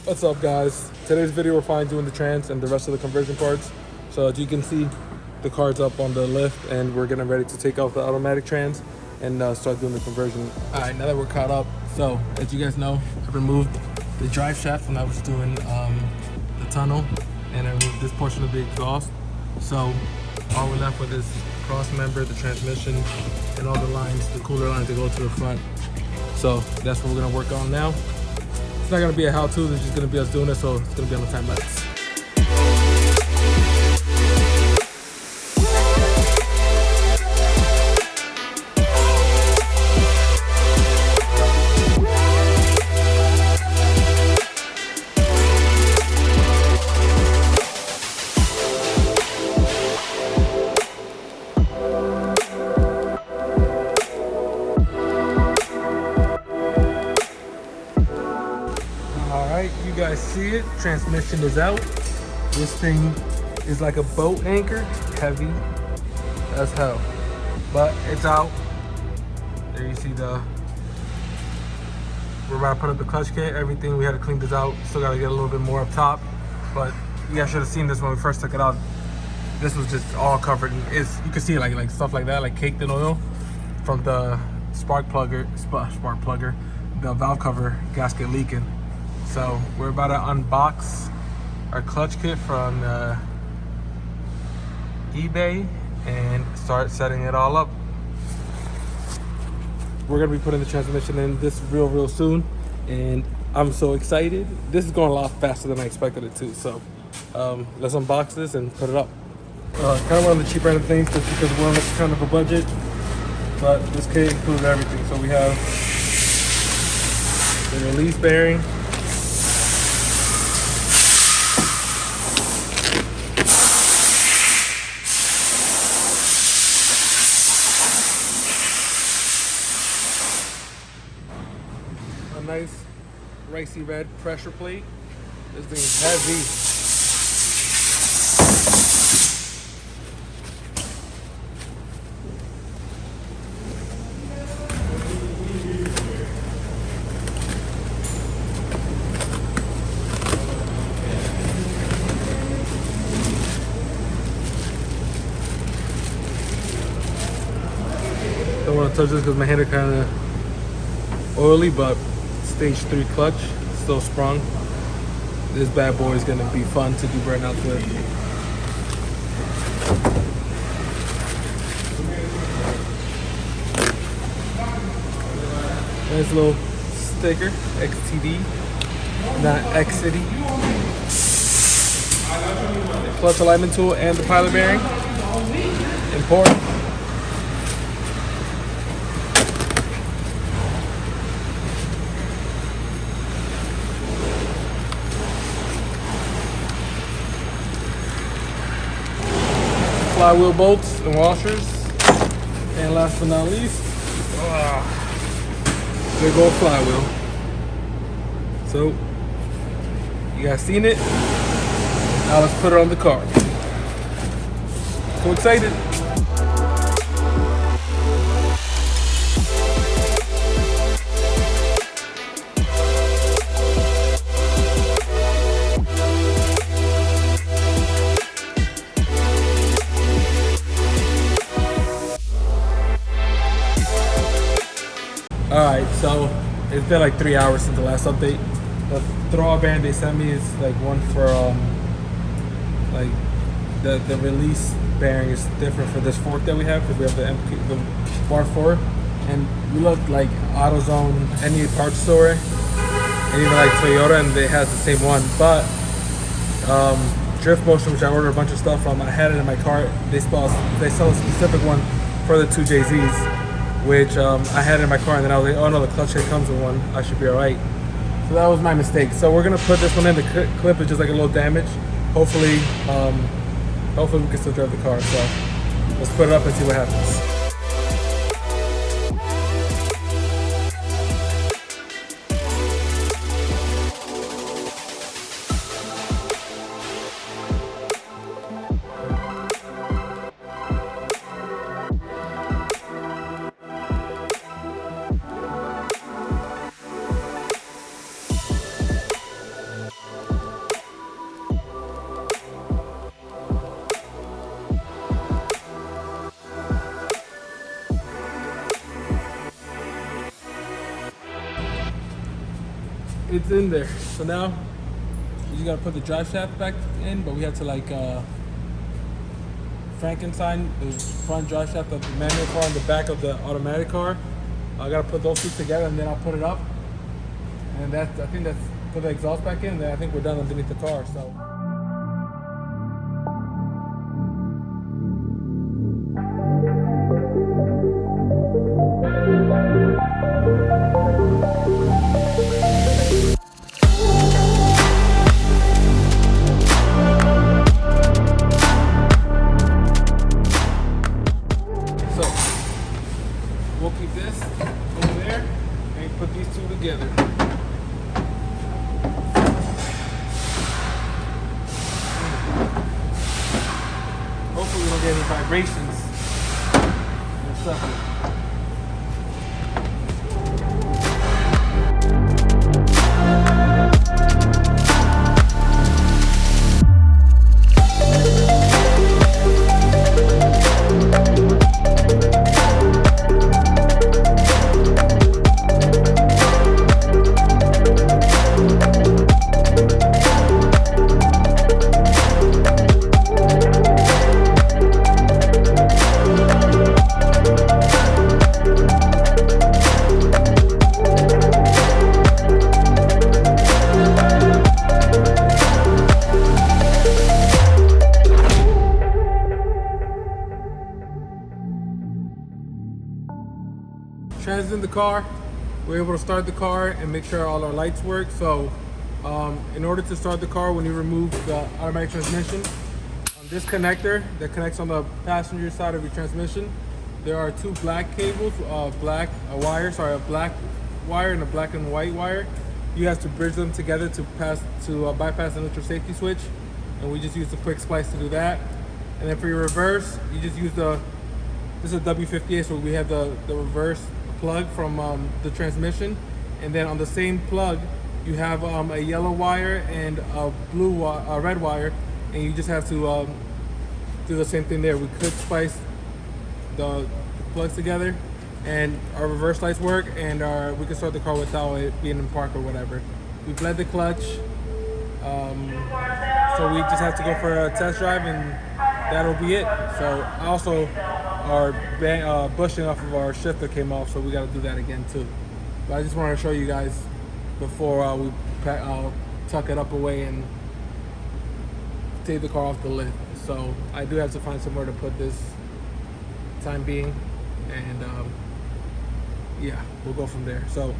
What's up, guys? Today's video we're finally doing the trans and the rest of the conversion parts. So as you can see, the car's up on the lift and we're getting ready to take out the automatic trans and start doing the conversion. All right, now that we're caught up, so as you guys know, I removed the drive shaft when I was doing the tunnel, and I removed this portion of the exhaust. So all we're left with is cross member, the transmission, and all the lines, the cooler lines that go to the front. So that's what we're gonna work on now. It's not gonna be a how-to, it's just gonna be us doing it, so it's gonna be on the time lapse. You guys see it, transmission is out. This thing is like a boat anchor, heavy as hell, but it's out. There you see we're about to put up the clutch kit, everything. We had to clean this out, still gotta get a little bit more up top, but you guys should have seen this when we first took it out. This was just all covered in, you can see like stuff like that, like caked in oil from the spark plugger, the valve cover gasket leaking. So we're about to unbox our clutch kit from eBay and start setting it all up. We're gonna be putting the transmission in this real soon, and I'm so excited. This is going a lot faster than I expected it to. So let's unbox this and put it up. Kind of one of the cheaper end of things, just because we're on kind of a budget, but this kit includes everything. So we have the release bearing, nice ricey red pressure plate. This thing is heavy. Don't want to touch this because my hand are kind of oily, but stage 3 clutch, still sprung. This bad boy is gonna be fun to do burnouts with. Nice little sticker, XTD, not X-City. Clutch alignment tool and the pilot bearing. Important. Flywheel bolts and washers, and last but not least, big old flywheel. So you guys seen it? Now let's put it on the car. So excited! Alright, so it's been like 3 hours since the last update. The throw band they sent me is like one for like the release bearing is different for this fork that we have, because we have the bar 4, and we looked like AutoZone, any parts store, and even like Toyota, and they has the same one. But Drift Motion, which I ordered a bunch of stuff from, I had it in my car. They sell a specific one for the 2 JZs, which I had in my car, and then I was like, oh no, the clutch kit comes with one, I should be alright. So that was my mistake. So we're gonna put this one in. The clip is just like a little damage. Hopefully we can still drive the car. So let's put it up and see what happens. it's in there. So now you just gotta put the drive shaft back in, but we had to like Frankenstein the front drive shaft of the manual car and the back of the automatic car. I gotta put those two together and then I'll put it up. And I think that's put the exhaust back in, and then I think we're done underneath the car. So. We'll keep this over there and put these two together. Hopefully we don't get any vibrations and stuff. Transited the car, we're able to start the car and make sure all our lights work. So in order to start the car, when you remove the automatic transmission, on this connector that connects on the passenger side of your transmission, there are two black cables, a black wire and a black and white wire. You have to bridge them together to bypass the neutral safety switch, and we just use the quick splice to do that. And then for your reverse, you just use this is a W58, so we have the reverse plug from the transmission, and then on the same plug you have a yellow wire and a red wire, and you just have to do the same thing there. We quick splice the plugs together, and our reverse lights work, and we can start the car without it being in park or whatever. We bled the clutch, so we just have to go for a test drive, and that'll be it. So also our bushing off of our shifter came off, so we got to do that again too. But I just wanted to show you guys before we tuck it up away and take the car off the lift. So I do have to find somewhere to put this time being, and yeah, we'll go from there. So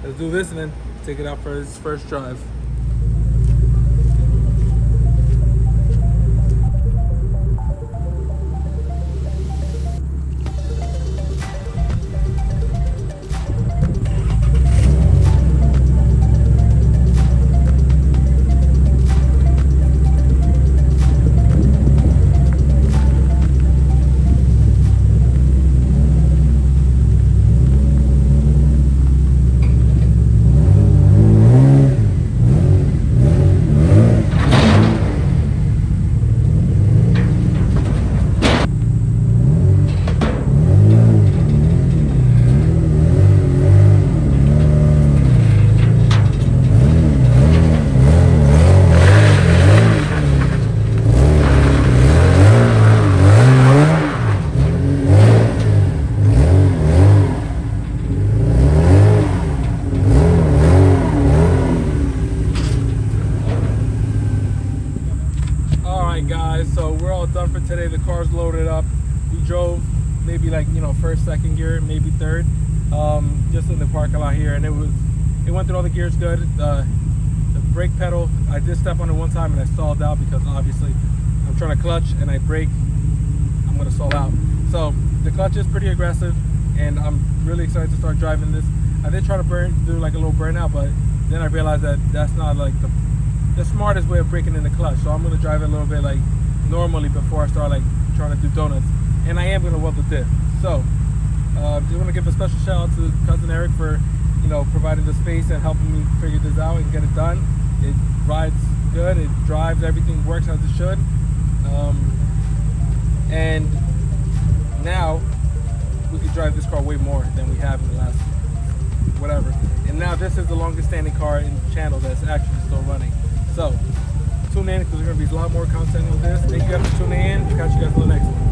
let's do this and then take it out for its first drive. So we're all done for today. The car's loaded up. We drove maybe like, first, second gear, maybe third, just in the parking lot here, and it went through all the gears good. The brake pedal, I did step on it one time and I stalled out because obviously I'm trying to clutch and I brake, I'm gonna stall out. So the clutch is pretty aggressive, and I'm really excited to start driving this. I did try to do like a little burnout, but then I realized that that's not like the smartest way of breaking in the clutch. So I'm gonna drive it a little bit like normally before I start like trying to do donuts, and I am gonna weld the diff. So just want to give a special shout out to cousin Eric for providing the space and helping me figure this out and get it done. It rides good, it drives, everything works as it should, and now we can drive this car way more than we have in the last whatever. And now this is the longest standing car in the channel that's actually still running. So tune in because there's going to be a lot more content on this. Thank you guys for tuning in. Catch you guys on the next one.